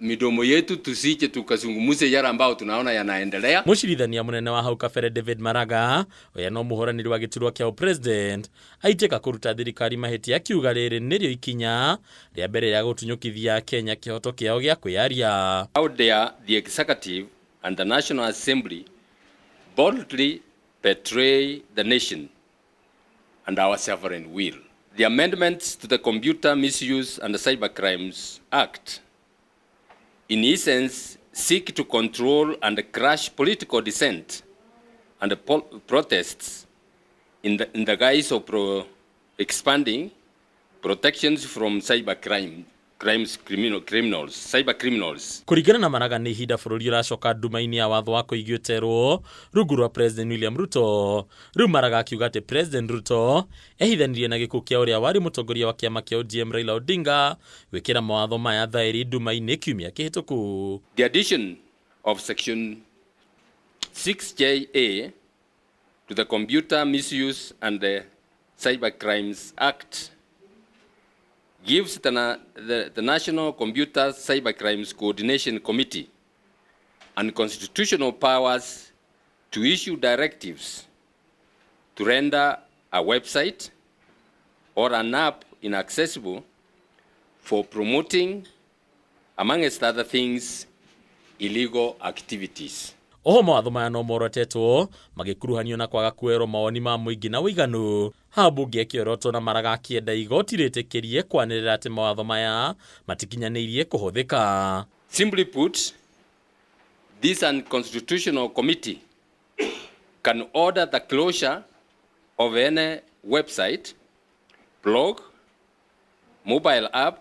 midomo yetu tusije tukazungumuze yale ambao tunaona yanaendelea. Mucirithania munene wa hau kabere David Maraga oya no muhoraniri wa giturwa kia president aiteka kuruta thirikari mahitia akiuga riri nirio ikinya ria mbere ya gutunyukithia Kenya kihoto kiao gia kwiaria. How dare the executive and the National Assembly boldly betray the nation and our sovereign will. The amendments to the Computer Misuse and Cyber Crimes Act in essence seek to control and crush political dissent and protests in the guise of expanding protections from cyber criminals. Kurigana na Maraga ni hida bururi uracoka ndumaini ya watho wa kuigweterwo rungu rwa President William Ruto. Riu Maraga akiuga ati President Ruto ehithanirie na gikuo kia uria wari mutongoria wa kiama kia ODM Raila Odinga wikira mawatho maya thairi ndumaini kiumia kihituku. The addition of section 6JA to the Computer Misuse and the Cyber Crimes Act gives the National Computer Cybercrimes Coordination Committee unconstitutional powers to issue directives to render a website or an app inaccessible for promoting, amongst other things, illegal activities. Oho mawatho maya no morotetwo magikuruhanio na kwaga kuero mawoni ma muingi na uiganu. Habunge kioroto na Maraga akienda igoti ritikirie kwanirira ati mawatho maya matikinyanirie kuhuthika. Simply put, this unconstitutional committee can order the closure of any website, blog, mobile app,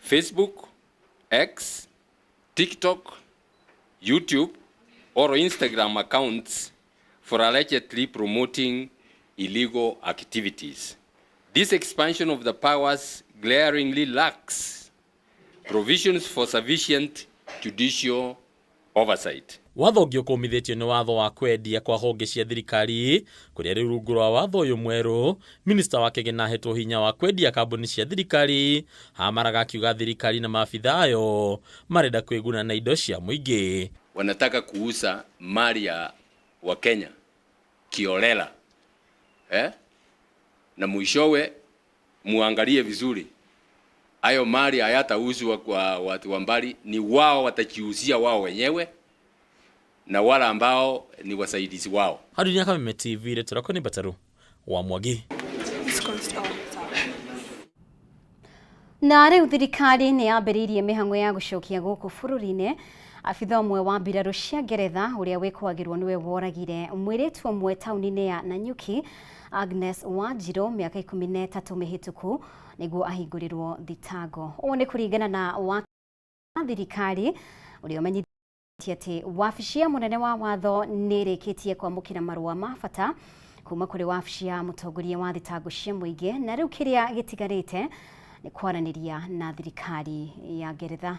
Facebook, X, TikTok, YouTube, or Instagram accounts for allegedly promoting illegal activities. This expansion of the powers glaringly lacks provisions for sufficient judicial oversight. Watho ũngĩ ũkũmithĩtio nĩ watho wa kwendia kwa honge cia thirikari kũrĩa rĩu rungu rwa watho ũyũ mwerũ minista wa Kenya ahetwo hinya wa kwendia kambuni cia thirikari. Maraga akiuga thirikari na maafitha ayo marenda kwĩguna na indo cia mũingĩ. Wanataka kuuza mali ya wa Kenya kiolela, na mwishowe muangalie vizuri hayo mali hayatauzwa kwa watu wa mbali, ni wao watajiuzia wao wenyewe na wala ambao ni wasaidizi wao. Hadunia kama TV ile turako ni Bataru wa Mwagi. Na riu thirikari ni yambiririe mihango ya gucokia guku bururi-ini. Afitha umwe wa mbiraru cia Ngeretha uria wikwagirwo niwe woragire mwiritu umwe tauni-ini ya Nanyuki Agnes Wanjiru miaka 13 mihituku niguo ahingurirwo thitango. Uũ ni kuringana na wa thirikari uria umenyithĩtie ati wabici ya munene wa watho nĩrĩkĩtie kwamũkĩra marũa ma bata kuma kuri wabici ya mũtongoria wa thitango cia mũingĩ, na rĩu kĩrĩa gĩtigarĩte ni kwaranĩria na thirikari ya Ngeretha.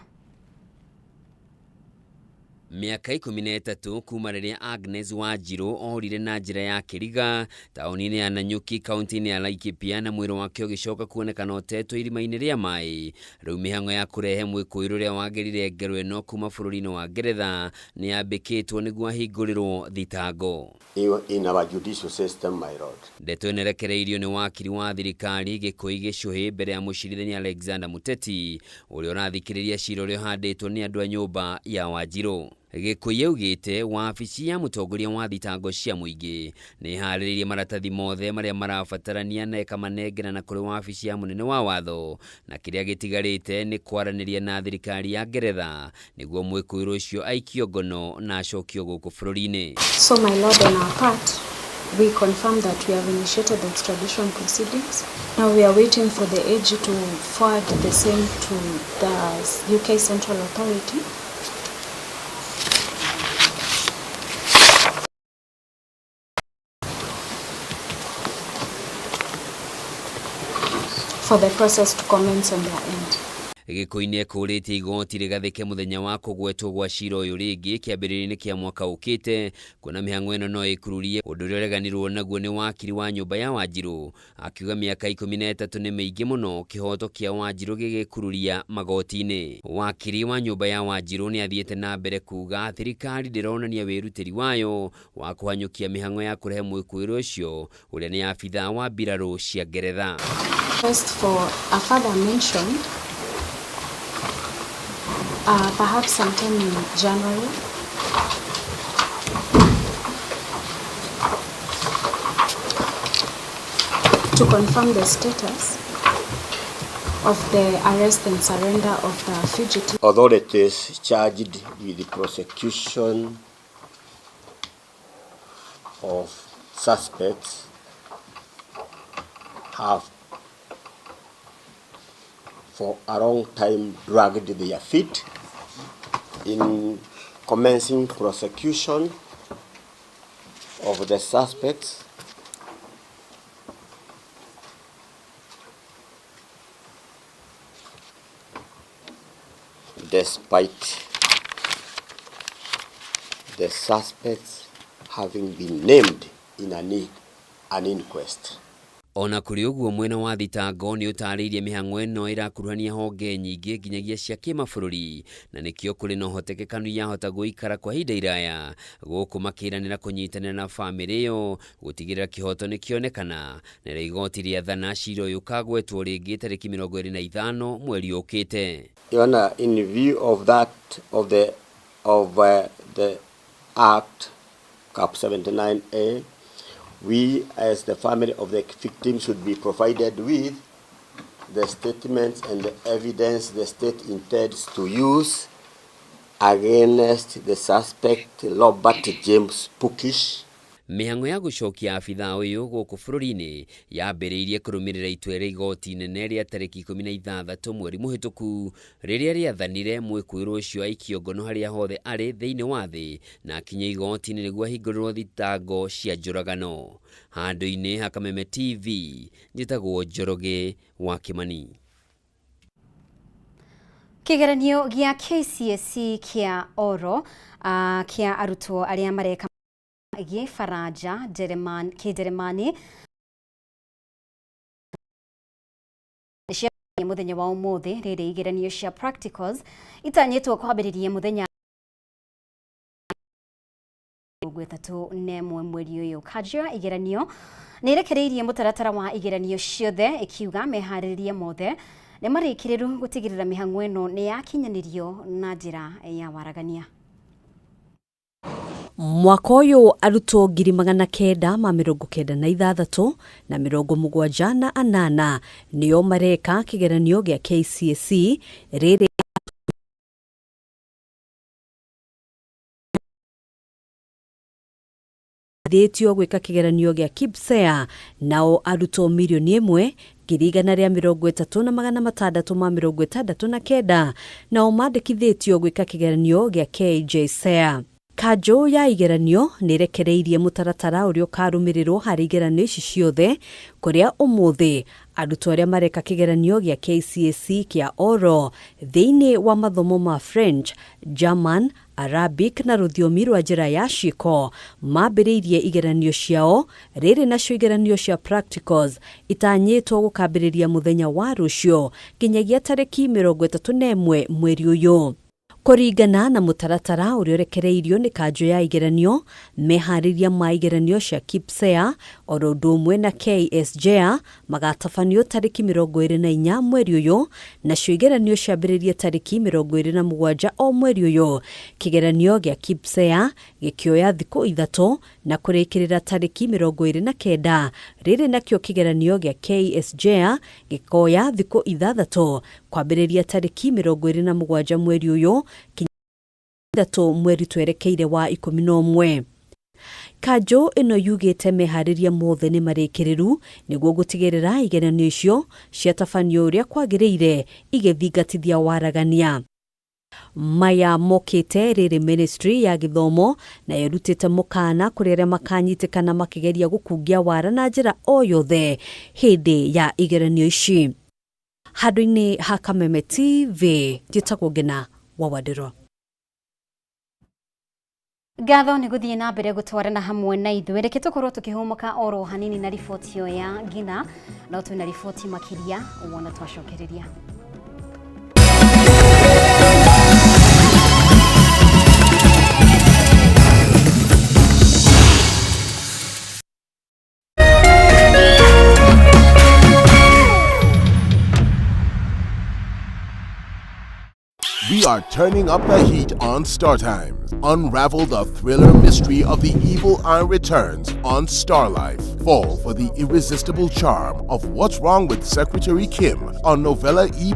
Miaka 13 kuma riria Agnes Wanjiru orire na njira ya kiriga tauni-ini ya Nanyuki kaunti-ini ya Laikipia na mwiro wake ugicoka kuonekana otetwo irima-ini ria mai. Riu mihango ya kurehe mwikuiro ria wagirire ngero eno kuma bururi-ini wa Ngeretha ni yambikitwo niguo ahingurirwo thitango. In our judicial system, my lord. Ndeto nerekereirio ni wakiri wa thirikari Gikui Gicuhi mbere ya mucirithania Alexander Muteti uria ũrathikĩrĩria cira ũrĩa ũhandĩtwo ni andu a nyũmba ya Wanjiru. Gikui augĩte wabici ya mũtongoria wa thitango cia mũingĩ nĩ harĩrĩirie maratathi mothe marĩa marabatarania na ĩkamanengera na kũrĩ wabici ya munene wa watho, na kĩrĩa gĩtigarĩte nĩ kwaranĩria na thirikari ya Ngeretha nĩguo mwĩkũĩrwo ũcio aikio ngono na acokio gũkũ bũrũri-inĩ. So my lord, on our part, we confirm that we have initiated the extradition proceedings. Now we are waiting for the AG to forward the same to the UK Central Authority. For the process to commence on their end. Gĩkũi kũrĩtie igoti rĩgathĩke mũthenya wa kũgwetwo gwa cira ũyũ rĩngĩ kĩambĩrĩria-inĩ kĩa mwaka ũkĩte, kuona mĩhang'o ĩno no ĩkururie ũndũ ũrĩa ũreganirwo naguo nĩ wakiri wa nyũmba ya Wanjirũ, akiuga mĩaka 13 nĩ mĩingĩ mũno kĩhoto kĩa Wanjirũ gĩgĩkururia magoti-inĩ. Wakiri wa nyũmba ya Wanjirũ nĩ athiĩte na mbere kuga thirikari ndĩronania wĩrutĩri wayo wa kũhanyũkia mĩhang'o ya kũrehe mwĩkũĩrwo ũcio ũrĩa nĩ abithaa wa mbirarũ cia Ngeretha. Just for a further mention, perhaps sometime in January, to confirm the status of the arrest and surrender of the fugitive. Authorities charged with the prosecution of suspects have for a long time dragged their feet in commencing prosecution of the suspects. Despite the suspects having been named in an inquest. Ona kuri uguo mwena wa thitango ni utarĩirie mĩhang'o ĩno ĩrakuruhania honge nyingĩ nginyagia cia kĩmabũrũri, na nĩkĩo kũrĩ na ũhotekekano yahota gũikara kwa ihinda iraya gũkũ makĩranĩra kũnyitanĩra na bamĩrĩ ĩyo gũtigĩrĩra kĩhoto nĩ kĩonekana, na igoti rĩathana cira ũyũ kagwetwo rĩngĩ tarĩki 25 mweri ũkĩte. In view of that, of the Act Cap 79A, we as the family of the victim should be provided with the statements and the evidence the state intends to use against the suspect Robert James Pukish. Mĩhang'o ya gũcokia abithaa ũyũ gũkũ bũrũri-inĩ yambĩrĩirie kũrũmĩrĩra itua rĩa igoti inene rĩa tarĩki 16 mweri mũhĩtũku rĩrĩa rĩathanire mwĩkũĩrwo ũcio aikio ngono harĩa hothe arĩ thĩinĩ wa thĩ na akinye igoti-inĩ nĩguo ahingũrĩrwo thitango cia njũragano. Handũ-inĩ ha Kameme TV, njĩtagwo Njoroge wa Kĩmani. Kĩgeranio gĩa KCSE kĩa oro kĩa arutwo arĩa mareka Faranja, Kĩnjeremani muthenya wa ũmũthĩ rĩrĩ igeranio cia practicals itanyĩtwo kwambĩrĩria muthenya 31 mweri ũyũ. Kajia igeranio nĩ irekereirie mũtaratara wa igeranio ciothe ikiuga meharĩrĩria mothe nĩ marĩkĩrĩru gũtigĩrĩra mĩhang'o ĩno nĩ yakinyanĩrio na njĩra ya waragania. Mwaka ũyũ arutwo 996 na 78 nĩo mareka kĩgeranio gĩa KCSE rĩrĩ thĩtio gwĩka kĩgeranio gĩa KPSEA, nao arutwo 1,130,669 nao mandĩkithĩtio gwĩka kĩgeranio gĩa KJSEA. Kanjũ ya igeranio nĩ rekereirie mũtaratara ũrĩa ũkarũmĩrĩrwo harĩ igeranio ici ciothe, kũrĩa ũmũthĩ arutwo arĩa mareka kĩgeranio gĩa KCSE kĩa oro thĩinĩ wa mathomo ma French, German, Arabic na rũthiomi rwa njĩra ya ciĩko mambĩrĩirie igeranio ciao, rĩrĩ nacio igeranio cia practicals itanyĩtwo gũkambĩrĩria mũthenya wa rũciũ nginyagia tarĩki 31 mweri ũyũ. Kũringana na mũtaratara ũrĩa ũrekereirio nĩ kanjũ ya igeranio, meharĩria ma igeranio cia KPSEA oro ũndũ ũmwe na KSJA magatabanio tarĩki 24 mweri ũyũ, nacio igeranio ciambĩrĩrie tarĩki 27 o mweri ũyũ. Kĩgeranio gĩa KPSEA gĩkĩoya thikũ 3 na kũrĩkĩrĩra tarĩki 29, rĩrĩ nakĩo kĩgeranio gĩa KSJA gĩkoya thikũ 6 kwambĩrĩria tarĩki 27 mweri ũyũ kinya mweri twerekeire wa 11. Kanjũ ĩno yugĩte meharĩria mothe nĩ marĩkĩrĩru nĩguo gũtigĩrĩra igeranio icio ciatabanio ũrĩa kwagĩrĩire igĩthingatithia waragania. Maya mokĩte rĩrĩ ministry ya gĩthomo na yarutĩte mũkana kũrĩ arĩa makanyitĩkana makĩgeria gũkungia wara na njĩra o yothe hĩndĩ ya igeranio ici. Handũ-inĩ ha Kameme TV njĩtagwo Ngina wa Wadĩro. Ngatho nĩ gũthiĩ na mbere gũtwarana hamwe na ithuĩ. Reke tũkorwo tũkĩhũmũka oro hanini na riboti ĩyo ya Ngina, no twĩna riboti makĩria wona twacokereria. We are turning up the heat on Star Times. Unravel the thriller mystery of the evil eye returns on Star Life. Fall for the irresistible charm of What's Wrong with Secretary Kim on Novella E+.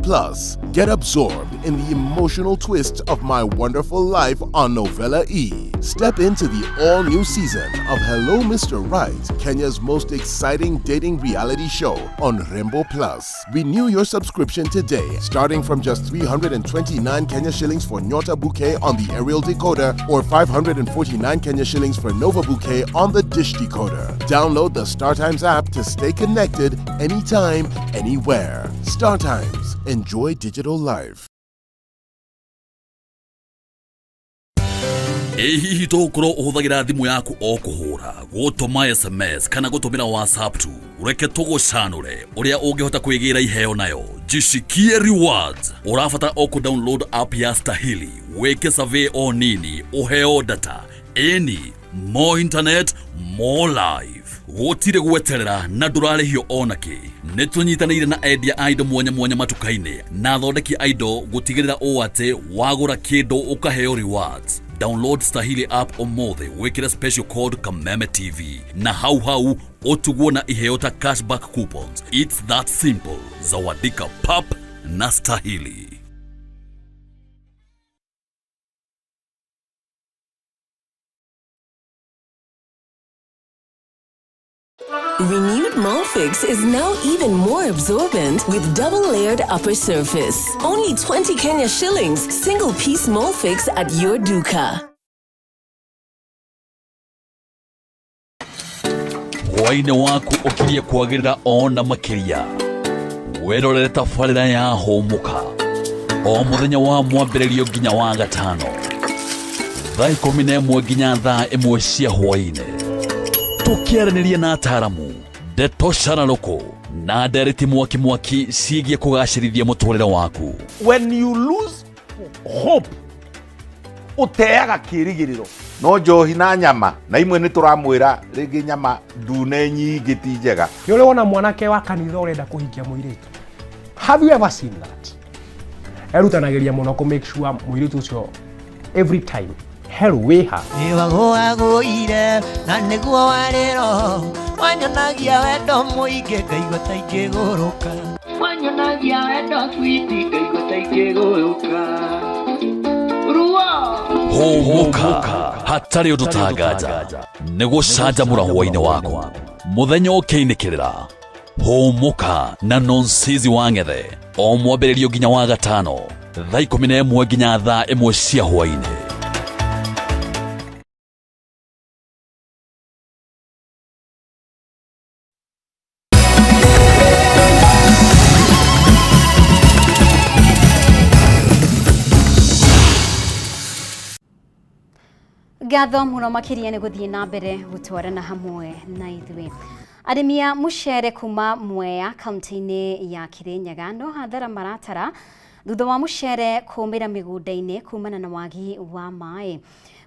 Get absorbed in the emotional twist of My Wonderful Life on Novella E. Step into the all-new season of Hello Mr. Right, Kenya's most exciting dating reality show on Rainbow Plus. Renew your subscription today, starting from just 329 Kenya shillings for Nyota Bouquet on the aerial decoder or 549 Kenya shillings for Nova Bouquet on the dish decoder. Download the StarTimes app to stay connected anytime, anywhere. StarTimes. Enjoy digital life. Hihi tũkorwo ũhũthagĩra thimũ yaku o kũhũra, gũtũma SMS kana gũtũmĩra WhatsApp tu. Ureke tũgũcanũre ũrĩa ũngĩhota kwĩgĩra iheo nayo. Jishikie rewards. Ũrabatara o download app ya Stahili, weke survey o nini, ũheo data. Any more internet, more life. Gũtirĩ gweterera na ndũrarĩhio onakĩ. Nĩtũnyitanĩire na endia indo mwanya mwanya matuka-inĩ na athondeki indo gũtigĩrĩra ũũ atĩ wagũra kĩndũ ũkaheo rewards. Download Stahili app ũmũthĩ, wĩkĩre special code Kameme TV na hau ũtugwo na iheo ta cashback coupons. It's that simple. Zawadika pap na Stahili. Renewed Molfix is now even more absorbent with double-layered upper surface. Only 20 Kenya shillings, single-piece Molfix at your duka. Hwainĩ waku ũkirie kwagĩrĩra ona makĩria. Werorere tabarĩra ya hũmũka. O mũthenya wa mwambĩrĩrio nginya wa gatano. Thaa 11 nginya thaa 1 cia hwainĩ. Tukiaranĩria na ataramu, Ndeto Sharaloko na Dereti Mwaki ciĩgiĩ kũgacĩrithia mũtũrĩre waku. When you lose hope, uteaga kĩrigĩrĩro. No njohi na nyama, na imwe nĩ tũramwĩra rĩngĩ nyama ndune nyingĩ ti njega. Nĩ ũrĩ wona mwanake wa kanitha ũrenda kũhikia mũirĩtu? Have you ever seen that? Erutanagĩria mũno kũ make sure mũirĩtu ũcio every time hell wĩha. Nĩwagũagũire na nĩguo warĩro, wanyonagia wendo mũingĩ ngaigua ta ingĩgũrũka. Wanyonagia wendo sweetie ngaigua ta ingĩgũrũka. Hũmũka hatarĩ ũndũ ũtangaja, nĩgũcanjamũra hwainĩ waku. Mũthenya ũkĩinĩkĩrĩra, hũmũka na Nonsizi wa Ng'ethe, o mwambĩrĩrio nginya wa gatano, thaa 11 nginya thaa 1 cia hwainĩ. Ngatho mũno makĩria nĩ gũthiĩ na mbere gũtwarana hamwe na ithuĩ. Arĩmi a mũcere kuma Mwea kaunti-inĩ ya Kirinyaga no hathara maratara thutha wa mũcere kũmĩra mĩgũnda-inĩ kumana na wagi wa maĩ.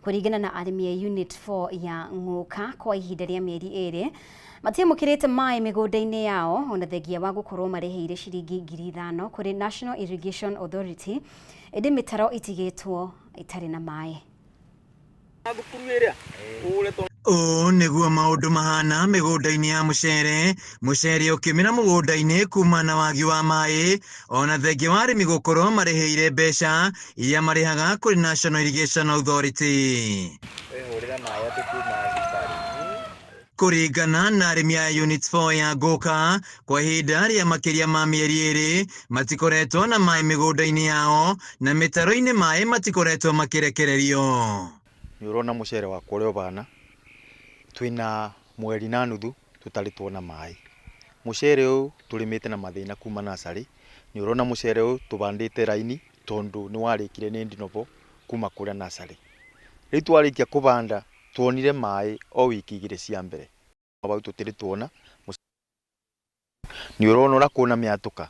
Kũringana na arĩmi a Unit 4 ya Ng'ũka kwa ihinda rĩa mĩeri 2 matiamũkĩrĩte maĩ mĩgũnda-inĩ yao ona thengia wa gũkorwo marĩhĩire ciringi 5,000 kũrĩ National Irrigation Authority ĩndĩ mĩtaro itigĩtwo itarĩ na maĩ. Nĩguo maũndũ mahana mĩgũnda-inĩ ya mũcere ũkĩmĩra mũgũnda-inĩ kuma na wagi wa maĩ ona thengia wa arĩmi gũkorwo marĩhĩire mbeca iria marĩhaga kũrĩ National Irrigation Authority. Kũringana na arĩmi a Unit 4 ya Ngũka kwa ihinda rĩa makĩria ma mĩeri 2 matikoretwo na maĩ mĩgũnda-inĩ yao na mĩtaro-inĩ maĩ matikoretwo makĩrekererio. Nĩũrona mũcere wakwa ũrĩa ũbana twĩna mweri na nuthu tũtarĩ tuona maĩ. Mũcere ũyũ tũrĩmĩte na mathĩna kuma nasarĩ nĩ ũrona mũcere ũyũ tũbandĩte raini tondu nĩ warĩkire nĩ ndinobo kuma kũrĩa nasarĩ. Rĩu twarĩkia kũbanda tuonire maĩ o wiki igĩrĩ cia mbere, bau tũtirĩ tuona. Nĩ ũrona ũrĩa kũna mĩatũka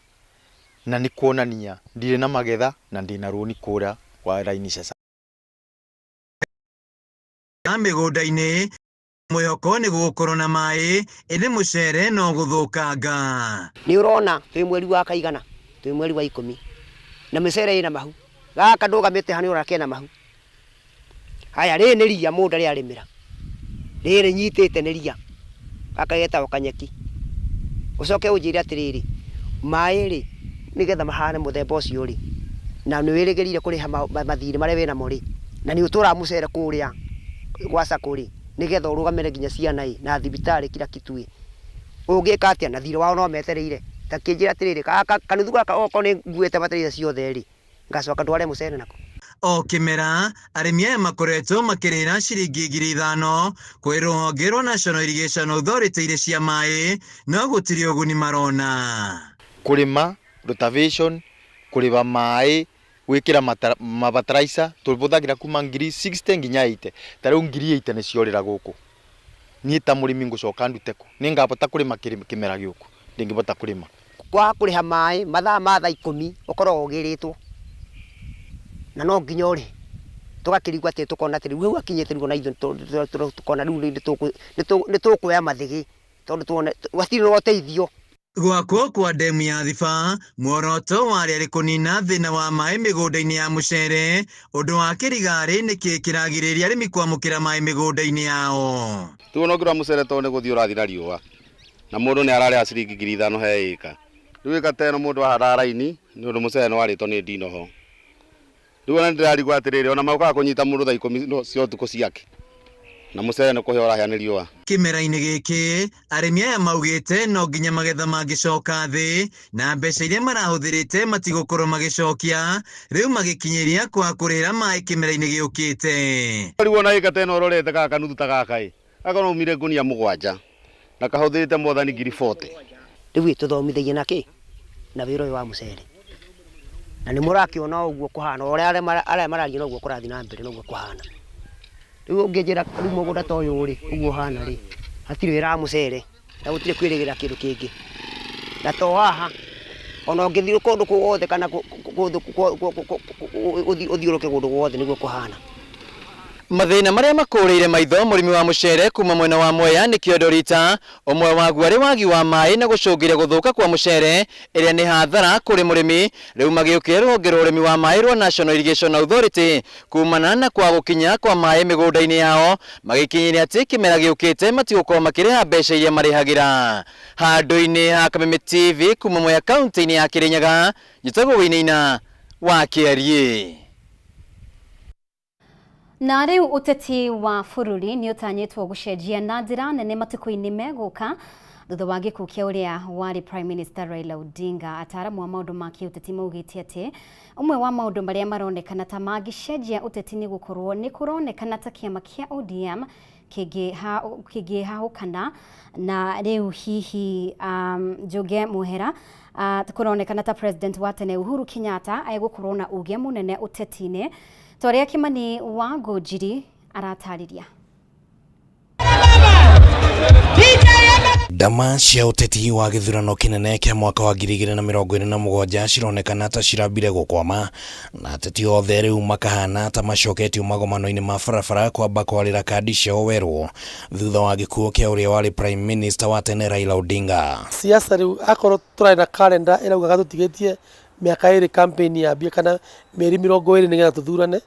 na nĩ kuonania ndirĩ na magetha na ndĩna rũni kũrĩa wa raini cia mĩgũnda-inĩ mwĩhoko nĩ gũkorwo na maĩ ĩndĩ mũcere no gũthũkanga. Nĩ ũrona twĩ mweri wa kaigana, twĩ mweri wa 10 na mĩcere ĩna mahu, gaka ndũgamĩte hanĩ ũrona kena mahu. Haya rĩ nĩ ria mũndũ arĩa arĩmĩra, rĩrĩ nyitĩte nĩ ria, gaka getagwo kanyeki. Ũcoke ũnjĩre atĩrĩrĩ, maĩ rĩ nĩgetha mahane mũthemba ũcio rĩ, na nĩ wĩrĩgĩrĩire kũrĩha mathirĩ marĩa wĩna mo rĩ, na nĩ ũtũra mũcere kũrĩa gwaca kũrĩ nĩgetha ũrũgamĩre nginya ciana na thibitarĩ kila kitu ũngĩka atĩa na thirĩ wao no metereire. Ta kĩnjĩra atĩrĩrĩ, kanuthu gaka okorwo nĩ nguĩte batĩrĩria ciothe rĩ, ngacoka ndware mũcere nako. O kĩmera arĩmi aya makoretwo makĩrĩra ciringi 5,000 kwĩ rũhonge rwa National Irrigation Authority iria cia maĩ, no gũtirĩ ũguni marona. Kũrĩma rotation, kũrĩba maĩ, gwĩkĩra mabataraica tũbũthagĩra kuma 60 nginya 80. Ta rĩu 80 nĩ ciorĩra gũkũ. Niĩ ta mũrĩmi ngũcoka ndute kũ? Nĩ ngabota kũrĩma kĩmera gĩũku, ndingĩbota kũrĩma. Kwa kũrĩha maĩ mathaa ma thaa 10 ũkoragwo ũgĩrĩtwo na no nginya ũrĩ tũgakĩrigwo atĩ tũkona atĩ rĩu akinyĩte rĩu na ithuĩ tũkona rĩu nĩ tũkuoya mathĩgĩ tondũ gwatirĩ na ũteithio. Gwakwo kwa ndemu ya Thiba, muoroto warĩ arĩ kũnina thĩna wa maĩ mĩgũnda-inĩ ya mũcere. Ũndũ wa kĩrigarĩ nĩkĩ kĩragirĩrĩria arĩmi kwamũkĩra maĩ mĩgũnda-inĩ yao. Tuona ũngĩrora mũcere tondũ nĩ gũthiĩ ũrathiĩ na riũa na mũndũ nĩ ararĩha ciringi 5,000 he ĩka. Rĩu ĩka teno mũndũ ahanda raini nĩ ũndũ mũcere nĩ warĩtwo nĩ ndinoho. Rĩu ona ndĩrarigwo atĩrĩrĩ, ona maukaga kũnyita mũndũ thaa 10 cia ũtukũ ciake na mũcere nĩ kũhe ũrahĩa nĩ riũa. Kĩmera-inĩ gĩkĩ arĩmi aya maugĩte no nginya magetha mangĩcoka thĩ na mbeca iria marahũthĩrĩte matigũkorwo magĩcokia, rĩu magĩkinyĩria kwa kũrĩra maĩ kĩmera-inĩ gĩũkĩte. Rĩu ona ĩka teno ũrorete gaka kanuthu ta gaka gaka no umire ngunia 7 na kahũthĩrĩte mothani 40,000. Rĩu tũthomithagie na kĩ na wĩra ũyũ wa mũcere, na nĩ mũrakĩona ũguo kũhana ũrĩa arĩa mararia noguo kũrathiĩ na mbere noguo kũhana. Rĩu ũngĩnjĩra rĩu mũgũnda ta ũyũ rĩ ũguo hana rĩ, hatirĩ wĩra wa mũcere na gũtirĩ kwĩrĩgĩra kĩndũ kĩngĩ, na to haha ona ũngĩthiĩ kũndũ guothe kana ũthiũrũke kũndũ guothe nĩguo kũhana. Mathĩna marĩa makũrĩire maitho mũrĩmi wa mũcere kuma mwena wa Mwea nĩ kĩondo rita, ũmwe waguo arĩ wagi wa maĩ na gũcũngĩrĩria gũthũka kwa mũcere ĩrĩa nĩ hathara kũrĩ mũrĩmi. Rĩu magĩũkĩra rũhonge rwa ũrĩmi wa maĩ rwa National Irrigation Authority kumana na kwa gũkinya kwa maĩ mĩgũnda-inĩ yao, magĩkinyĩria atĩ kĩmera gĩũkĩte matigũkorwo makĩrĩha mbeca iria marĩhagĩra. Handũ-inĩ ha Kameme TV kuma Mwea kaunti-inĩ ya Kĩrĩnyaga, njĩtagwo Wĩinaina wa Kĩarie. Na rĩu ũteti wa bũrũri nĩ ũtanyĩtwo gũcenjia na njĩra nene matukũ-inĩ megũka thutha wa gĩkuũ kĩa ũrĩa warĩ Prime Minister Raila Odinga. Ataaramu a maũndũ ma kĩũteti maugĩte atĩ ũmwe wa maũndũ marĩa maronekana ta mangĩcenjia ũteti nĩ gũkorwo nĩ kũronekana ta kĩama kĩa ODM kĩngĩhahũkana na rĩu hihi Njũgĩ Mũhera kũronekana ta President wa tene Uhuru Kenyatta egũkorwo na ũgĩ mũnene ũteti-inĩ ta ũrĩa Kimani wa Ngũnjiri aratarĩria. Ndama cia ũteti wa gĩthurano kĩnene kĩa mwaka wa 2027 cironekana ta cirambire gũkwama na ateti othe rĩu makahana ta macoketio magomano-inĩ ma barabara kwamba kwarĩra kandi ciao werwo thutha wa gĩkuũ kĩa ũrĩa warĩ Prime Minister wa tene Raila Odinga. Siasa rĩu akorwo tũrarĩ na kalenda ĩraugaga tũtigĩtie mĩaka ĩrĩ campaign yambie kana mĩeri 20 nĩgetha tũthurane,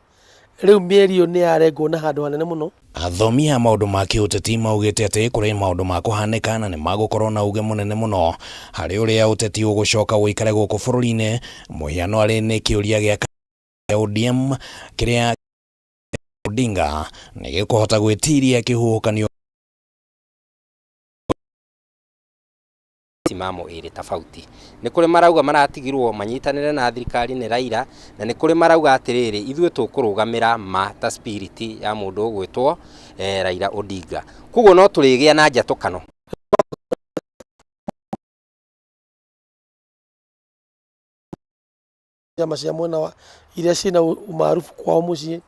rĩu mĩeri ĩyo nĩ yarengwo na handũ hanene mũno. Athomi a maũndũ ma kĩũteti maugĩte atĩ kũrĩ maũndũ ma kũhanĩka na nĩ magũkorwo na uge mũnene mũno harĩ ũrĩa ũteti ũgũcoka gũikare gũkũ bũrũri-inĩ. Mũhiano arĩ nĩ kĩũria gĩa ODM kĩrĩa Odinga nĩ gĩkũhota gwĩtiria kĩhuhũkanio simamo ĩrĩ tofauti. Nĩ kũrĩ marauga maratigirwo manyitanĩre na thirikari nĩ Raila, na nĩ kũrĩ marauga atĩrĩrĩ ithuĩ tũkũrũgamĩra ma ta spirit ya mũndũ ũgwĩtwo Raila Odinga. Koguo no tũrĩgĩa na njatũkano. Chama cia mwena wa iria cina umaarufu kwao muciĩ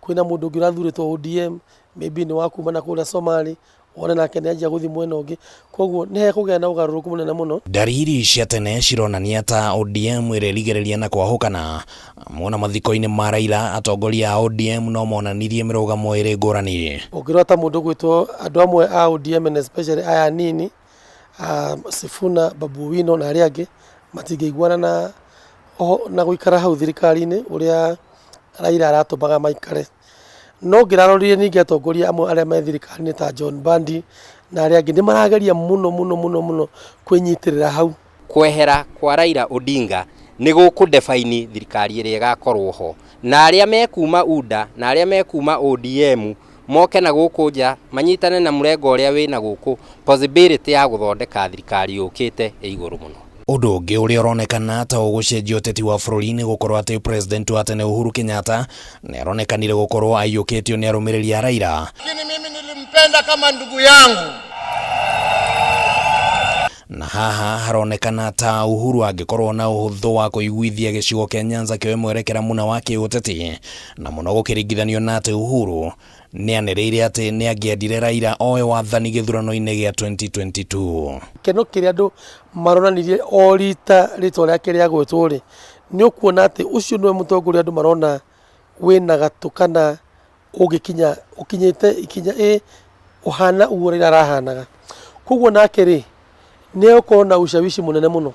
kwina mundu ũngĩ ũrathurĩtwo ODM maybe ni wa kuma na kũrĩa Somali wona nake nĩ anjia gũthiĩ mwena ũngĩ koguo nĩ hekũgĩa na ũgarũrũku mũnene mũno. Ndariri cia tene cironania ta ODM ĩrerigĩrĩria na kwahũkana mona mathiko-inĩ ma Raila atongoria a ODM no monanirie mĩrũgamo ĩrĩ ngũrani. Ũngĩrora ta mũndũ gwĩtwo andũ amwe a ODM and especially aya nini Sifuna, Babu Wino na arĩa angĩ matingĩiguana na gũikara hau thirikari-inĩ ũrĩa Raila aratũmaga maikare. No ngĩrarorire ningĩ atongoria amwe arĩa me thirikari-inĩ ta John Bandi na arĩa angĩ nĩ marageria mũno kwĩnyitĩrĩra hau. Kwehera kwa Raila Odinga nĩ gũkũdefaini thirikari ĩrĩa ĩgakorwo ho, na arĩa mekuma UDA na arĩa mekuma ODM moke na gũkũ nja manyitane na mũrengo ũrĩa wĩna gũkũ possibility ya gũthondeka thirikari yũkĩte igũrũ mũno. Ũndũ ũngĩ ũrĩa ũronekana ta ũgũcenjia ũteti wa bũrũri nĩ gũkorwo atĩ president wa tene Uhuru Kenyatta nĩ aronekanire gũkorwo aiyũkĩtio nĩ arũmĩrĩri a Raila. Lakini mimi nilimpenda kama ndugu yangu. Na haha haronekana ta Uhuru angĩkorwo na ũhũthũ wa kũiguithia gĩcigo kĩa Nyanza kĩoe mwerekera mũna wa kĩũteti, na mũno gũkĩringithanio na atĩ Uhuru nĩ anĩrĩire atĩ nĩ angĩendire Raila oe wathani gĩthurano-inĩ gĩa 2022. Keno kĩrĩa andũ maronanirie o rita rĩtwa rĩake rĩa gwĩtwo rĩ nĩ ũkuona atĩ ũcio nĩwe mũtongoria andũ marona wĩna gatũ kana ũkinyĩte ikinya ũhana uguo Raila arahanaga. Koguo nake rĩ nĩ ũkorwo na ushawishi mũnene mũno.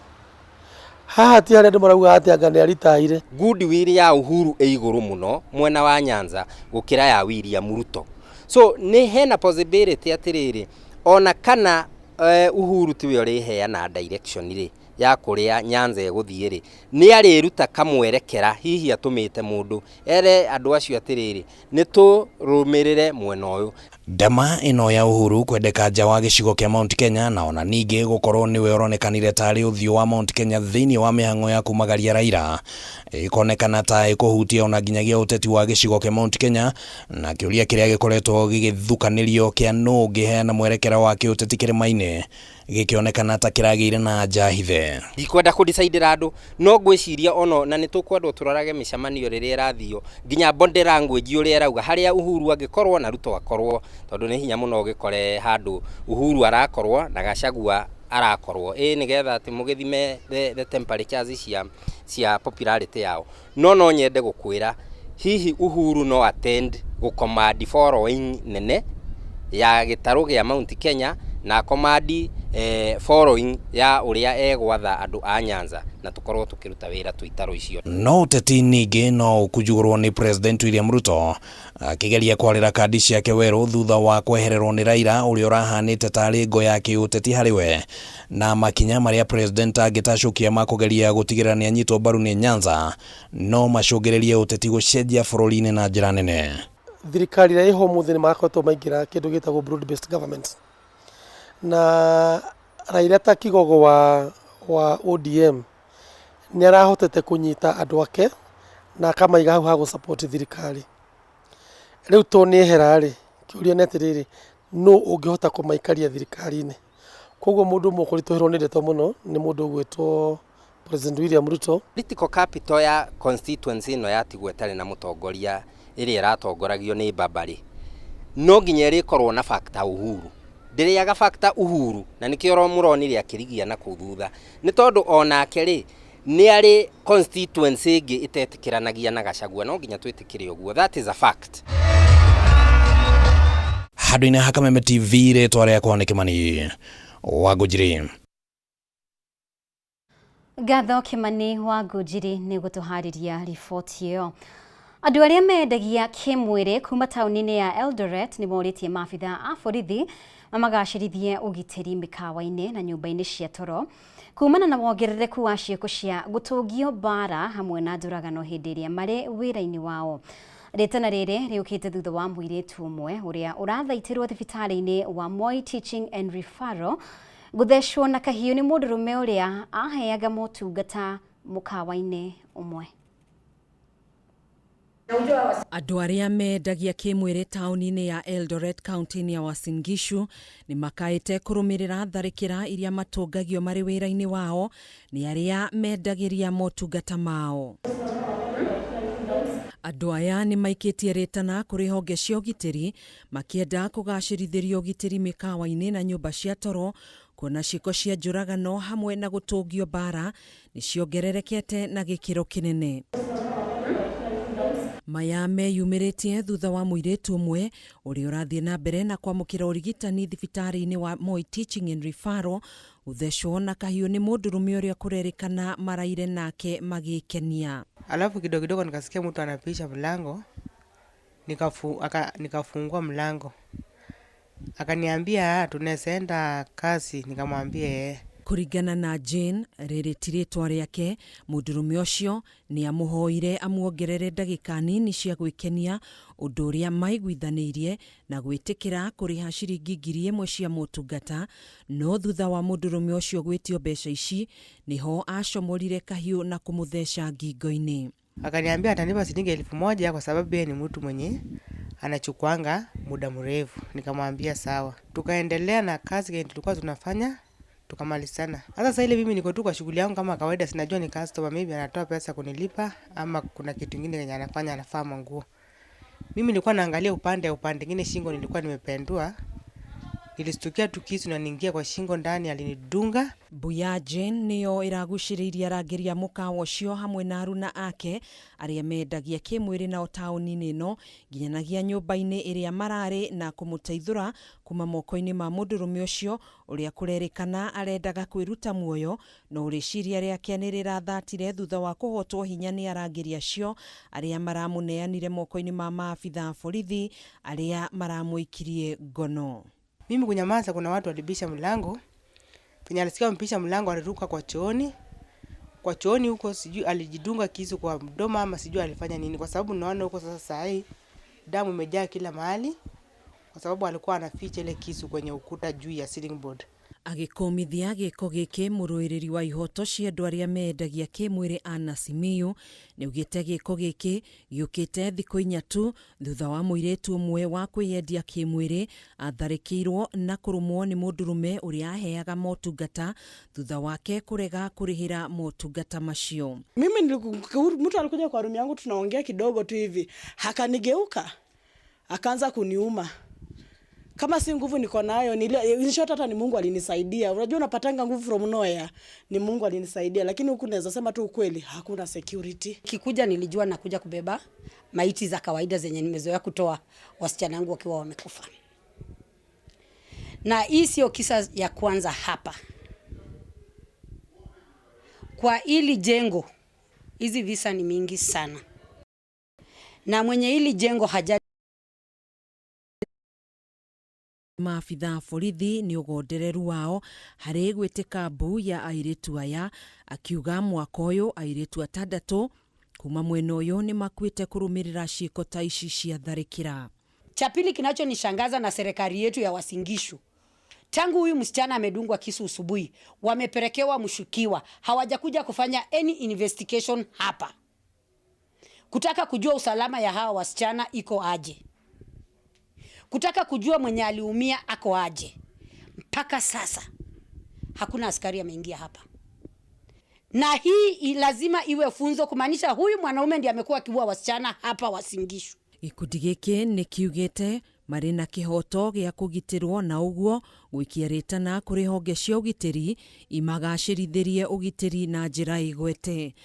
Haha ti harĩa andũ marauga atĩ anga nĩ aritaire. Goodwill ya Uhuru ĩ igũrũ mũno mwena wa Nyanza gũkĩra ya William Ruto. So nĩ hena possibility atĩrĩrĩ ona kana Uhuru tiwe ũrĩheana direction rĩ ya kũrĩa Nyanza ĩgũthiĩ rĩ nĩ arĩruta kamwerekera hihi atũmĩte mũndũ ere andũ acio atĩrĩrĩ nĩ tũrũmĩrĩre mwena ũyũ. Ndama ĩno ya Uhuru kwendeka nja wa gĩcigo kĩa Mount Kenya na ona ningĩ gũkorwo nĩwe ũronekanire tarĩ ũthiũ wa Mount Kenya thĩinĩ wa mĩhang'o ya kumagaria Raila ĩkonekana ta ĩkũhutia ona nginyagia ũteti wa gĩcigo kĩa Mount Kenya, na kĩũria kĩrĩa gĩkoretwo gĩgĩthukanĩrio kĩa nũ ũngĩheana mwerekera wa kĩũteti kĩrĩma-inĩ gĩkĩonekana ta kĩragĩire na njahithe. Ndikwenda kũdicidera andũ no ngwĩciria ono na nĩtũkwendwo tũrorage mĩcemanio rĩrĩa ĩrathio nginya body language ũrĩa ĩrauga harĩa Uhuru angĩkorwo na Ruto akorwo, tondũ nĩ hinya mũno ũgĩkore handũ Uhuru arakorwo na Gachagua arakorwo nĩgetha atĩ mũgĩthime the temperatures cia popularity yao. No nyende gũkwĩra hihi Uhuru no attend gũcommand following nene ya gĩtarũ gĩa Mount Kenya na command following ya ũrĩa egwatha andũ a Nyanza na tũkorwo tũkĩruta wĩra tũitarũ icio. No ũteti ningĩ no ũkujugũrwo nĩ President William Ruto akĩgeria kwarĩra kandi ciake werũ thutha wa kwehererwo nĩ Raila ũrĩa ũrahanĩte tarĩ ngo ya kĩũteti harĩ we, na makinya marĩa president angĩtacũkia ma kũgeria gũtigĩrĩra nĩ anyitwo mbaru nĩ Nyanza no macũngĩrĩrie ũteti gũcenjia bũrũri-inĩ na njĩra nene. Thirikari ĩrĩa ĩho mũthĩ nĩ makoretwo maingĩra kĩndũ gĩtagwo broad based government, na Raila ta kigogo wa ODM nĩ arahotete kũnyita andũ ake na akamaiga hau ha gũsupport thirikari. Rĩu to nĩ ehera rĩ kĩũria nĩ atĩrĩrĩ no ũngĩhota kũmaikaria thirikari-inĩ. Koguo mũndũ ũmwe ũkoretwo nĩ ndeto mũno nĩ mũndũ ũgwĩtwo President William Ruto. Political capital ya constituency ĩno yatigwo ĩtarĩ na mũtongoria ĩrĩa ĩratongoragio nĩ Babarĩ no nginya ĩrĩkorwo na factor Uhuru. Ndĩrĩaga factor Uhuru na nĩkĩo mũronire akĩrigia na kũu thutha nĩ tondũ onake rĩ nĩ arĩ constituency ĩngĩ ĩtetĩkĩranagia na Gachagua, no nginya twĩtĩkĩre ũguo. That is a fact. Handũ-inĩ ha Kameme TV rĩtwa rĩakwa nĩ Kĩmani wa Ngũnjiri. Ngatho Kĩmani wa Ngũnjiri nĩ gũtũharĩria riboti ĩyo. Andũ arĩa mendagia kĩmwĩrĩ kuma taũni-inĩ ya Eldoret nĩ morĩtie maabitha a borithi mamagacĩrithie ũgitĩri mĩkawa-inĩ na nyũmba-inĩ cia toro kumana na wongerereku wa ciĩko cia gũtũngio mbara hamwe na njũragano hĩndĩ ĩrĩa marĩ wĩra-inĩ wao. Rĩtana rĩrĩ rĩũkĩte thutha wa mũirĩtu ũmwe ũrĩa ũrathaitĩrwo thibitarĩ-inĩ wa Moi Teaching and Referral gũthecwo na kahiũ nĩ mũndũrũme ũrĩa aheaga motungata mũkawa-inĩ ũmwe. Andũ arĩa mendagia kĩmwĩrĩ taũni-inĩ ya Eldoret kaunti-inĩ ya Uasin Gishu nĩ makaĩte kũrũmĩrĩra tharĩkĩra iria matũngagio marĩ wĩra-inĩ wao nĩ arĩa mendagĩria motungata mao. Andũ aya nĩ maikĩtie rĩtana kũrĩ honge cia ũgitĩri makĩenda kũgacĩrithĩrio ũgitĩri mĩkawa-inĩ na nyũmba cia toro, kuona ciĩko cia njũragano hamwe na gũtũngio bara nĩ ciongererekete na gĩkĩro kĩnene. Maya meyumĩrĩtie thutha wa mũirĩtu ũmwe ũrĩa ũrathiĩ na mbere na kwamũkĩra ũrigitani thibitarĩ-inĩ wa Moi Teaching and Referral gũthecwo na kahiũ nĩ mũndũrũme ũrĩa kũrerĩkana maraire nake magĩkenia. Alafu kidogo nikasikia mtu anapisha mlango, nikafungua mlango. Akaniambia tunaweza enda kazi, nikamwambia Kũringana na Jane, rĩrĩ ti rĩtwa rĩake, mũndũrũme ũcio nĩ amũhoire amuongerere ndagĩka nini cia gwĩkenia, ũndũ ũrĩa maiguithanĩirie na gwĩtĩkĩra kũrĩha ciringi 1,000 cia motungata, no thutha wa mũndũrũme ũcio gwĩtio mbeca ici nĩho acomorire kahiũ na kũmũtheca ngingo-inĩ. Akaniambia atanipa shilingi 1,000 kwa sababu yeye ni mtu mwenye anachukuanga muda mrefu. Nikamwambia sawa. Tukaendelea na kazi yenye tulikuwa tunafanya, tukamalizana. Sasa ile mimi niko tu kwa shughuli yangu kama kawaida, sinajua ni customer, maybe anatoa pesa kunilipa ama kuna kitu kingine yenye anafanya, anafaa manguo. Mimi nilikuwa naangalia upande mwingine, shingo nilikuwa nimependua. Nilistukia tu kisu na niingia kwa shingo ndani, alinidunga. Mbuya Jane nĩyo ĩragucĩrĩirie arangĩri a mũkawa ũcio hamwe na aruna ake arĩa mendagia kĩmwĩrĩ nao taũni-inĩ ĩno nginyanagia nyũmba-inĩ ĩrĩa mararĩ na kũmũteithũra kuma moko-inĩ ma mũndũrũme ũcio ũrĩa kũrerĩkana arendaga kwĩruta muoyo, no rĩciria rĩake nĩ rĩrathatire thutha wa kũhotwo hinya nĩ arangĩri acio arĩa maramũneanire moko-inĩ ma maabitha a borithi arĩa maramũikirie ngono. Mimi kunyamaza, kuna watu walibisha mlango. Penye alisikia wamepisha mlango, aliruka kwa chooni. Kwa chooni huko sijui alijidunga kisu kwa mdomo ama sijui alifanya nini, kwa sababu naona huko sasa hii damu imejaa kila mahali, kwa sababu alikuwa anaficha ile kisu kwenye ukuta juu ya ceiling board. Agĩkomithia gĩko gĩkĩ mũrũĩrĩri wa ihoto cia andũ arĩa mendagia kĩmwĩrĩ Anna Simiyu nĩaugĩte gĩko gĩkĩ gĩũkĩte thikũ 4 tu thutha wa mũirĩtu ũmwe wa kwĩyendia kĩmwĩrĩ atharĩkĩirwo na kũrũmwo nĩ mũndũrũme ũrĩa aheaga motungata thutha wake kũrega kũrĩhĩra motungata macio. Mimi mtu alikuja kwa room yangu, tunaongea kidogo tu hivi, hakanigeuka akaanza kuniuma. Kama si nguvu niko nayo, nilishota, hata ni Mungu alinisaidia. Unajua unapatanga nguvu from nowhere, ni Mungu alinisaidia, lakini huku naweza sema tu ukweli, hakuna security. Kikuja nilijua nakuja kubeba maiti za kawaida zenye nimezoea kutoa wasichana wangu wakiwa wamekufa. Na hii sio kisa ya kwanza hapa. Kwa hili jengo, hizi visa ni mingi sana. Na mwenye hili jengo maabitha a borithi nĩ ũgondereru wao harĩ gwĩtĩka mbu ya airĩtu aya, akiuga mwaka ũyũ airĩtu 6 kuma mwena ũyũ nĩ makuĩte kũrũmĩrĩra ciĩko ta ici cia tharĩkĩra. Cha pili kinachonishangaza na serikali yetu ya Uasin Gishu, tangu huyu msichana amedungwa kisu usubuhi, wamepelekewa mshukiwa, hawajakuja kufanya any investigation hapa kutaka kujua usalama ya hawa wasichana iko aje, kutaka kujua mwenye aliumia ako aje. Mpaka sasa hakuna askari ameingia hapa, na hii lazima iwe funzo, kumaanisha huyu mwanaume ndiye amekuwa akiua wasichana hapa Uasin Gishu. Gĩkundi gĩkĩ nĩ kiugĩte marĩ na kĩhoto gĩa kũgitĩrwo, na ũguo gũikia rĩtana kũrĩ honge cia ũgitĩri imagacĩrithĩrie ũgitĩri na njĩra igwete.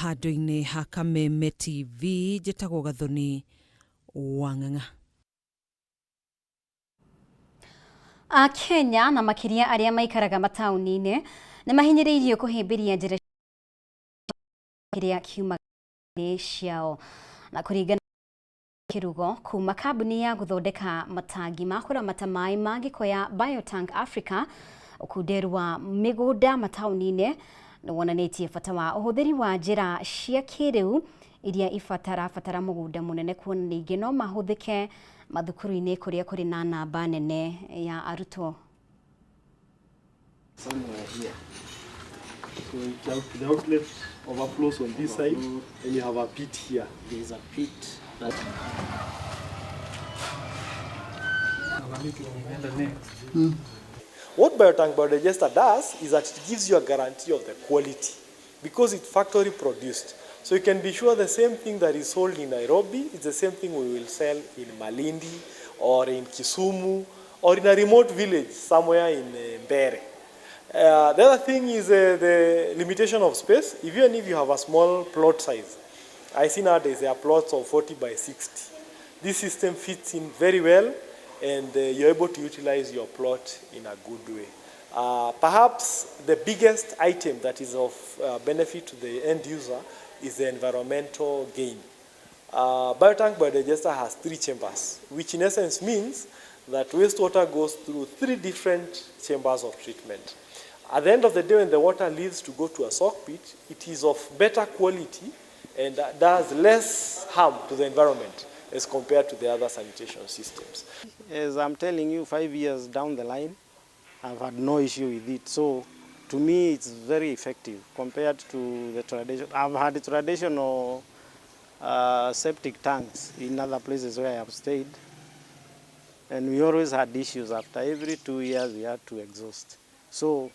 Handũ-inĩ ha Kameme TV, njĩtagwo Gathoni Wang'ang'a. Kenya na makiria arĩa maikaraga mataũni-inĩ nĩ mahinyĩrĩirio kũhĩmbĩria njĩra kĩrĩa kiuma ciao, na kũringana kĩrugo kuma kambuni ya gũthondeka matangi ma kũramata maĩ ma gĩko ya Biotank Africa, ũkunderu wa mĩgũnda mataũni-inĩ nĩ wonanĩtie bata wa ũhũthĩri wa njĩra cia kĩrĩu iria ibatara mũgũnda mũnene, kuona ningĩ no mahũthĩke mathukuru-inĩ kũrĩa kũrĩ na namba nene ya arutwo. So the outlet overflows on this side, and you have a pit here. There is a pit. What biotank biodigester does is that it gives you a guarantee of the quality because it's factory produced. So you can be sure the same thing that is sold in Nairobi is the same thing we will sell in Malindi or in Kisumu or in a remote village somewhere in Mbere. The other thing is the limitation of space. Even if you have a small plot size, I see nowadays there are plots of 40 by 60. This system fits in very well, and you're able to utilize your plot in a good way. Perhaps the biggest item that is of benefit to the end user is the environmental gain. Biotank biodigester has 3 chambers, which in essence means that wastewater goes through 3 different chambers of treatment. At the end of the day, when the water leaves to go to a soak pit, it is of better quality and does less harm to the environment as compared to the other sanitation systems. As I'm telling you, 5 years down the line, I've had no issue with it. So to me, it's very effective compared to the tradition. I've had traditional septic tanks in other places where I have stayed. And we always had issues. After every 2 years, we had to exhaust. So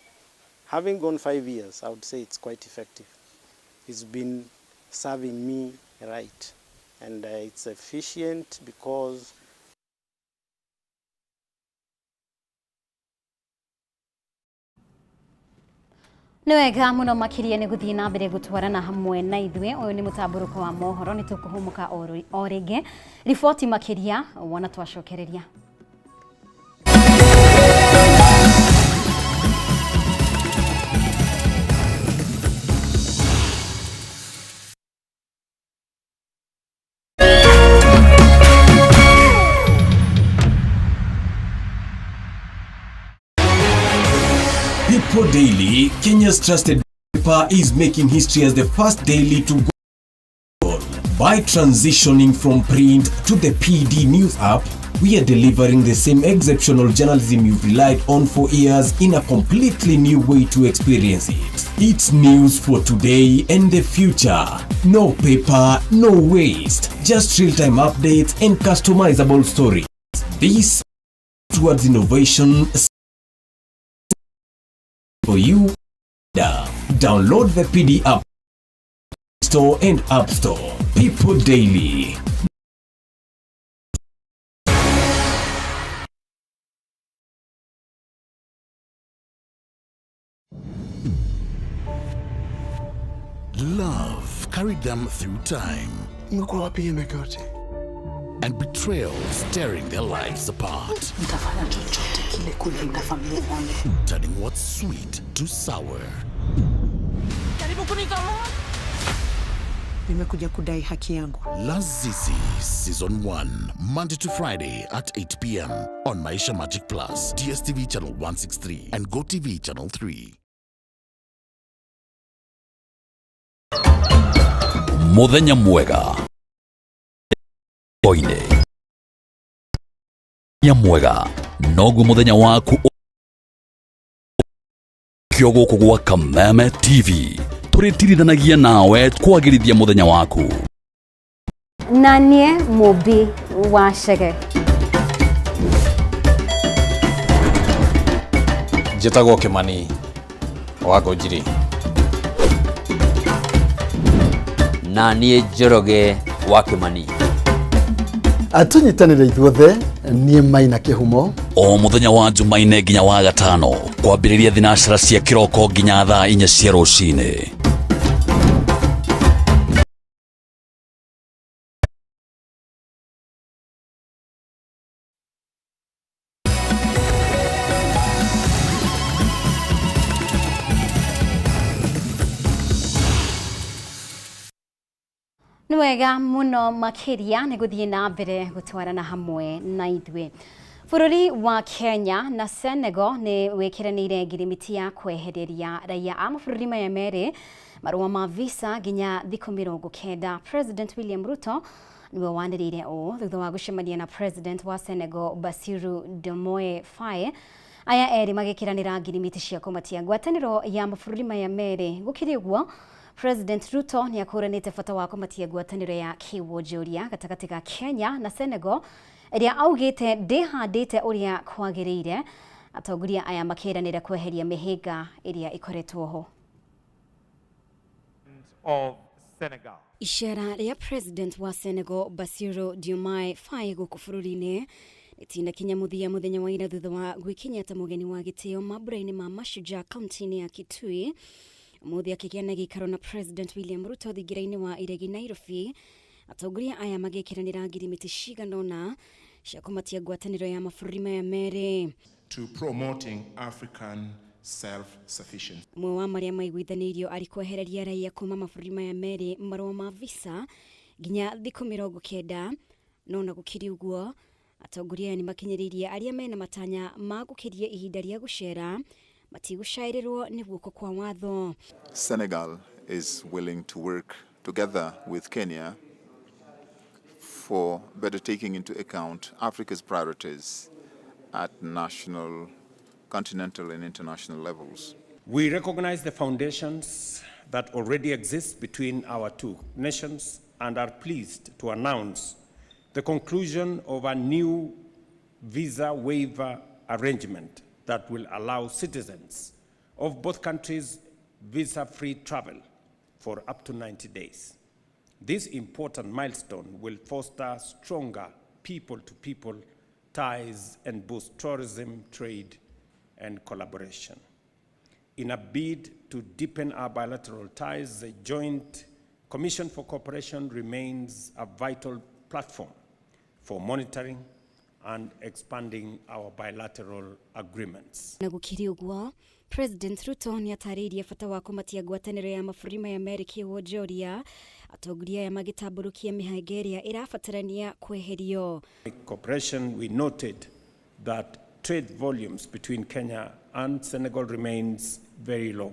having gone 5 years, I would say it's quite effective. It's been serving me right. And it's efficient because Nwega muno makiria ni guthii na mbere gutwarana hamwe na ithwe uyu ni mutamburuko wa mohoro ni tukuhumuka o ringi riboti makiria wona twacokereria. People Daily, Kenya's trusted paper, is making history as the first daily to go by transitioning from print to the PD News app. We are delivering the same exceptional journalism you've relied on for years in a completely new way to experience it. It's news for today and the future. No paper, no waste. Just real-time updates and customizable stories. This towards innovation for you. Download the PD app Store and App Store. People Daily. Love carried them through time. And betrayal tearing their lives apart. Turning what's sweet to sour. Nimekuja kudai haki yangu. Lazizi Season 1, Monday to Friday at 8 p.m. on Maisha Magic Plus, DSTV channel 163 and GoTV channel 3. Muthenya mwega. Oine. Muthenya mwega. Nogu muthenya waku. Kyogo kugwa Kameme TV. Turitiritanagia nawe kwagirithia muthenya waku. Nanie Mobi wa Shege. Njĩtagwo Kĩmani wa Ngũnjiri. Nanie Njoroge wa Kĩmani. Atunyitanĩre ithuothe nie Maina Kĩhumo. O muthenya wa Jumaine nginya wa Gatano kwambĩrĩria thinashara cia kĩroko nginya thaa 4 cia rũcinĩ. Nwega muno makiria ni guthii na mbere gutwarana hamwe na ithwe. Bururi wa Kenya na Senegal ni wikiranire ngirimiti ya kwehereria raia a mabũrũri maya merĩ marũa ma visa nginya thikũ 90. President William Ruto niwe wanĩrĩire ũũ thutha wa gũcemania na President wa Senegal Bassirou Diomaye Faye aya eri magikiranira ngirimiti cia kumatia ngwataniro ya mabũrũri maya merĩ gũkĩrĩ ũguo President Ruto nĩ akũranĩte bata wa kumatia ngwatanĩro ya kĩwonjoria gatagatĩ ga Kenya na Senegal ĩrĩa augĩte ndĩhandĩte ũrĩa kwagĩrĩire. Atongoria aya makĩranĩra kweheria mĩhĩnga ĩrĩa ĩkoretwo ho. Of Senegal. Ishara ya President wa Senegal Bassirou Diomaye Faye gũkũ bũrũri-inĩ ĩtinakinya mũthenya wa ira thutha wa gwĩkinyia ta mũgeni wa gĩtĩo mambũra-inĩ ma Mashujaa kaunti-inĩ ya Kitui. Mũthĩ akĩgĩa na gĩikaro na President William Ruto thingira-inĩ wa iregi Nairobi. Atongoria aya magĩkĩranĩra ngirimiti cigana ũna cia kũmatia ngwatanĩro ya mabũrũri maya merĩ. To promoting African self-sufficiency. Mwe wa marĩa maiguithanĩirio arĩ kwehereria raia kuma mabũrũri maya merĩ marũa ma visa nginya thikũ 90, no na gũkĩrĩ ũguo atongoria nĩ makinyĩrĩirie arĩa mena matanya ma gũkĩria ihinda rĩa gũcera matigũcaĩrĩrwo nĩ guoko kwa watho. Senegal is willing to work together with Kenya for better taking into account Africa's priorities at national, continental and international levels. We recognize the foundations that already exist between our two nations and are pleased to announce the conclusion of a new visa waiver arrangement that will allow citizens of both countries visa-free travel for up to 90 days. This important milestone will foster stronger people-to-people ties and boost tourism, trade, and collaboration. In a bid to deepen our bilateral ties, the Joint Commission for Cooperation remains a vital platform for monitoring and expanding our bilateral agreements. Na gũkĩrĩ ũguo, President Ruto nĩ atarĩirie bata wa kũmatia ngwatanĩro ya mabũrũri maya merĩ kĩwonjoria, atongoria aya magĩtambũrũkia mĩhĩnga ĩrĩa ĩrabatarania kweherio. Cooperation, we noted that trade volumes between Kenya and Senegal remains very low.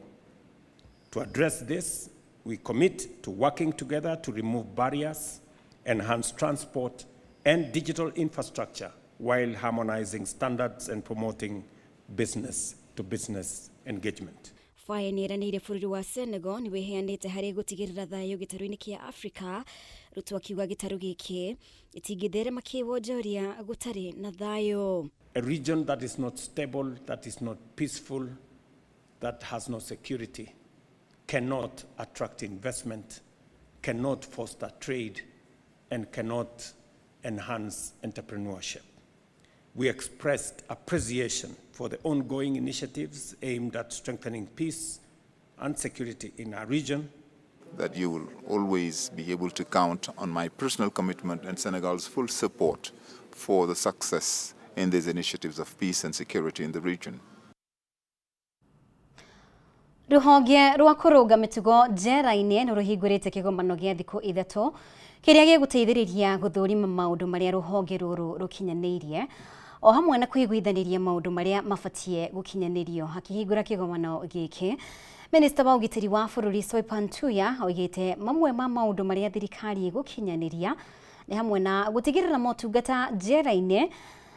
To address this, we commit to working together to remove barriers, enhance transport and digital infrastructure while harmonizing standards and promoting business-to-business engagement. Faye nĩ eranĩire bũrũri wa Senegal nĩ wĩheanĩte harĩ gũtigĩrĩra thayũ gĩtarũ-inĩ kĩa Afrika. Ruto akiuga gĩtarũ gĩkĩ gĩtingĩtherema kĩwonjoria gũtarĩ na thayũ. A region that is not stable, that is not peaceful, that has no security, cannot attract investment, cannot foster trade, and cannot enhance entrepreneurship. We expressed appreciation for the ongoing initiatives aimed at strengthening peace and security in our region. That you will always be able to count on my personal commitment and Senegal's full support for the success in these initiatives of peace and security in the region. Rũhonge rwa kũrũnga mĩtugo njera-inĩ nĩ rũhingũrĩte kĩgomano gĩa thikũ 3 kĩrĩa gĩgũteithĩrĩria gũthũrima maũndũ marĩa rũhonge rũrũ rũkinyanĩirie o hamwe na kũiguithanĩria maũndũ marĩa mabatie gũkinyanĩrio. Akĩhingũra kĩgomano gĩkĩ, Minista wa ũgitĩri wa bũrũri Soipan Tuya oigĩte mamwe ma maũndũ marĩa thirikari gũkinyanĩria nĩ hamwe na gũtigĩrĩra motungata njera-inĩ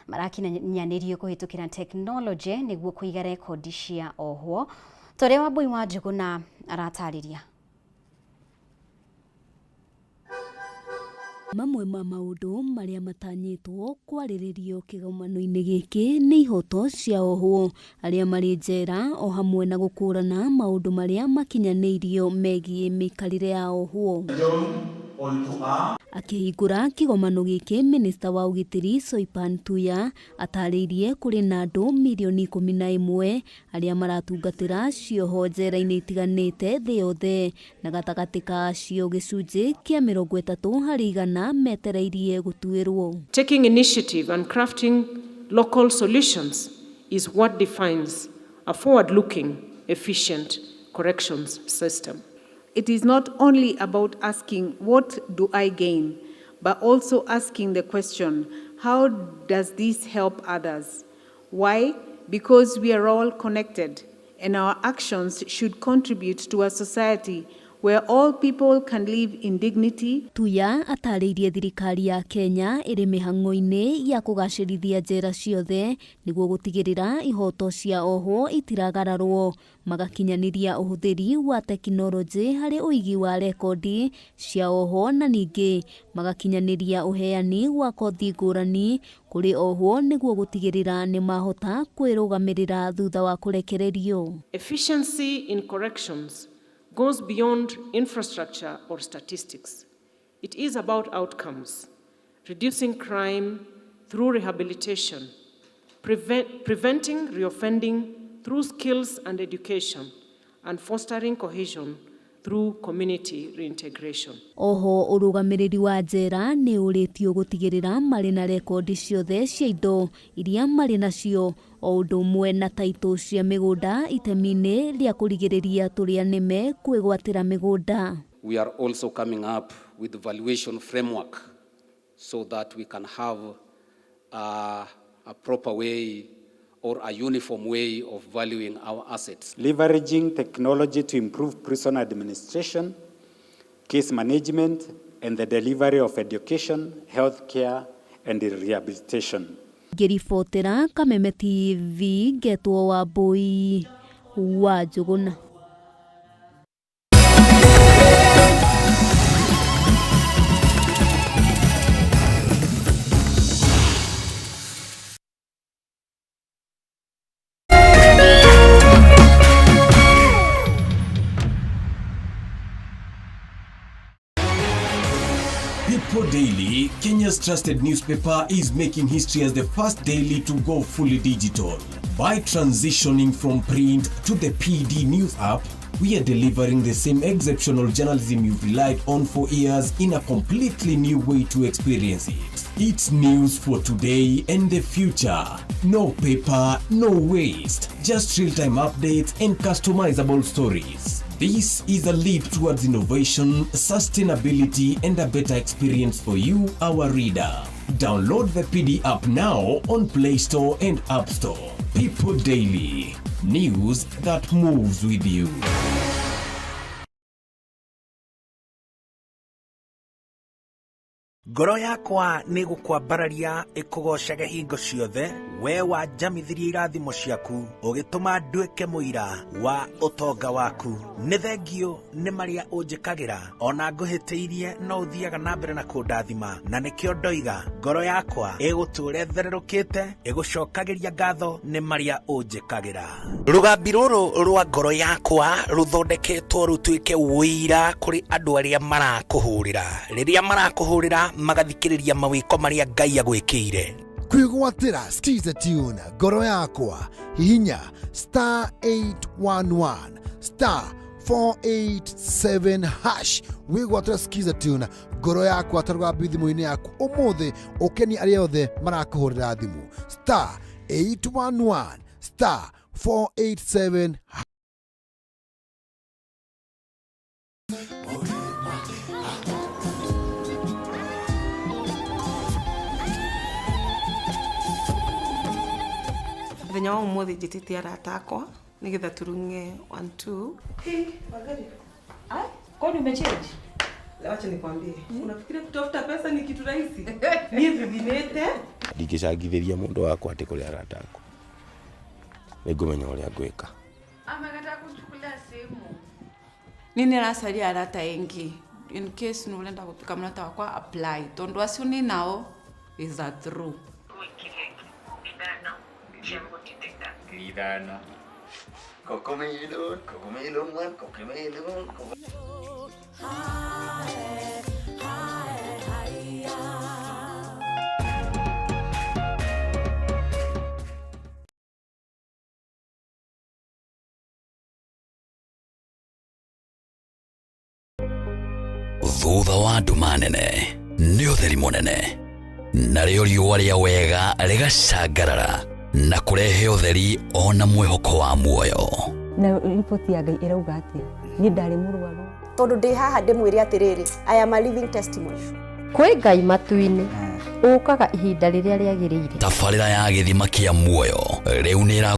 marakinyanĩrio kũhĩtũkĩra tekinoronjĩ nĩguo kũiga rekondi cia ohwo. Tore wa Bui wa Njuguna aratarĩria. Mamwe ma maũndũ marĩa matanyĩtwo kwarĩrĩrio kĩgomano-inĩ gĩkĩ nĩ ihoto cia ohwo arĩa marĩ njera o hamwe na gũkũrana maũndũ marĩa makinyanĩirio megiĩ mĩikarĩre ya ohwo. Akĩhingũra kĩgomano gĩkĩ, Minista wa ũgitĩri Soipan Tuya atarĩirie kũrĩ na andũ milioni 11 arĩa maratungatĩra cioho njera-inĩ itiganĩte thĩ yothe, na gatagatĩ ka cio gĩcunjĩ kĩa 30% metereirie gũtuĩrwo. Taking initiative and crafting local solutions is what defines a forward-looking, efficient corrections system. It is not only about asking, what do I gain, but also asking the question, how does this help others? Why? Because we are all connected, and our actions should contribute to a society where all people can live in dignity. Tuya atarĩirie thirikari ya Kenya ĩrĩ mĩhang'o-inĩ ya kũgacĩrithia njĩra ciothe nĩguo gũtigĩrĩra ihoto cia oho itiragararwo, magakinyanĩria ũhũthĩri wa tekinoronjĩ harĩ ũigi wa rekondi cia oho na ningĩ magakinyanĩria ũheani wa kothi ngũrani kũrĩ oho nĩguo gũtigĩrĩra nĩ mahota kwĩrũgamĩrĩra thutha wa kũrekererio. Efficiency in corrections goes beyond infrastructure or statistics. It is about outcomes, reducing crime through rehabilitation, preventing reoffending through skills and education, and fostering cohesion through community reintegration. Oho ũrũgamĩrĩri wa njera nĩ ũrĩtio gũtigĩrĩra marĩ na rekondi ciothe cia indo iria marĩ nacio o ũndũ ũmwe na taitũ cia mĩgũnda itemi-inĩ rĩa kũrigĩrĩria tũrĩa nĩme kwĩgwatĩra mĩgũnda. We are also coming up with the valuation framework so that we can have a proper way or a uniform way of valuing our assets. Leveraging technology to improve prison administration, case management, and the delivery of education, healthcare, and rehabilitation. Ngĩribotera Kameme TV Ngetwo wa Mbui wa Njũgũna. People Daily, Kenya's trusted newspaper, is making history as the first daily to go fully digital. By transitioning from print to the PD News app, we are delivering the same exceptional journalism you've relied on for years in a completely new way to experience it. It's news for today and the future. No paper, no waste. Just real-time updates and customizable stories. This is a leap towards innovation, sustainability, and a better experience for you, our reader. Download the PD app now on Play Store and App Store. People Daily. News that moves with you. Ngoro yakwa nĩ gũkwambararia ĩkũgocage hingo ciothe we wanjamithirie irathimo ciaku ũgĩtũma nduĩke mũira wa ũtonga waku. Nĩ thengio nĩ marĩa ũnjĩkagĩra ona ngũhĩtĩirie no ũthiaga na mbere na kũndathima na nĩkĩo ndoiga ngoro yakwa ĩgũtũũre thererũkĩte ĩgũcokagĩria ngatho nĩ marĩa ũnjĩkagĩra. Rũgambi rũrũ rwa ngoro yakwa rũthondeketwo rũtuĩke ũira kũrĩ andũ arĩa marakũhũrĩra rĩrĩa marakũhũrĩra magathikĩrĩria mawĩko marĩa Ngai agwĩkĩire. Kwĩgwatĩra skiza tune ngoro yakwa hihinya *811 *487# wĩgwatĩra skiza tune ngoro yakwa tarũgambi thimũ-inĩ yaku ũmũthĩ ũkeni arĩa othe marakũhũrĩra thimũ *811 *487#. Thenya wa umuthi njĩtĩte arata akwa nĩgetha turunge 1-2. Magari. Kwani umechange? Acha nikwambie. Unafikiria kutafuta pesa ni kitu rahisi? Ni vivinete. Ndingĩcangithĩria mũndũ wakwa atĩ kũrĩ arata akwa. Nĩngũmenya ũrĩa ngwĩka. Amakataa kuchukulia simu. Nini aracaria arata engi? In case nũrenda gũtuĩka mũrata wakwa apply. Tondũ acio ni nao is a true. Lidana. Cocomelon, man, cocomelon. Thutha wa nduma nene nĩ ũtheri mũnene narĩo riũa rĩa wega rĩgacangarara na kũrehe ũtheri ona mwĩhoko wa muoyo. Na ripoti ya Ngai ĩrauga atĩ niĩ ndarĩ mũrwaru tondũ ndĩ haha ndĩmwĩre atĩrĩrĩ I am a living testimony. Kwĩ Ngai matu-inĩ ũkaga ihinda rĩrĩa rĩagĩrĩire. Tabarĩra ya gĩthima kĩa muoyo rĩu nĩ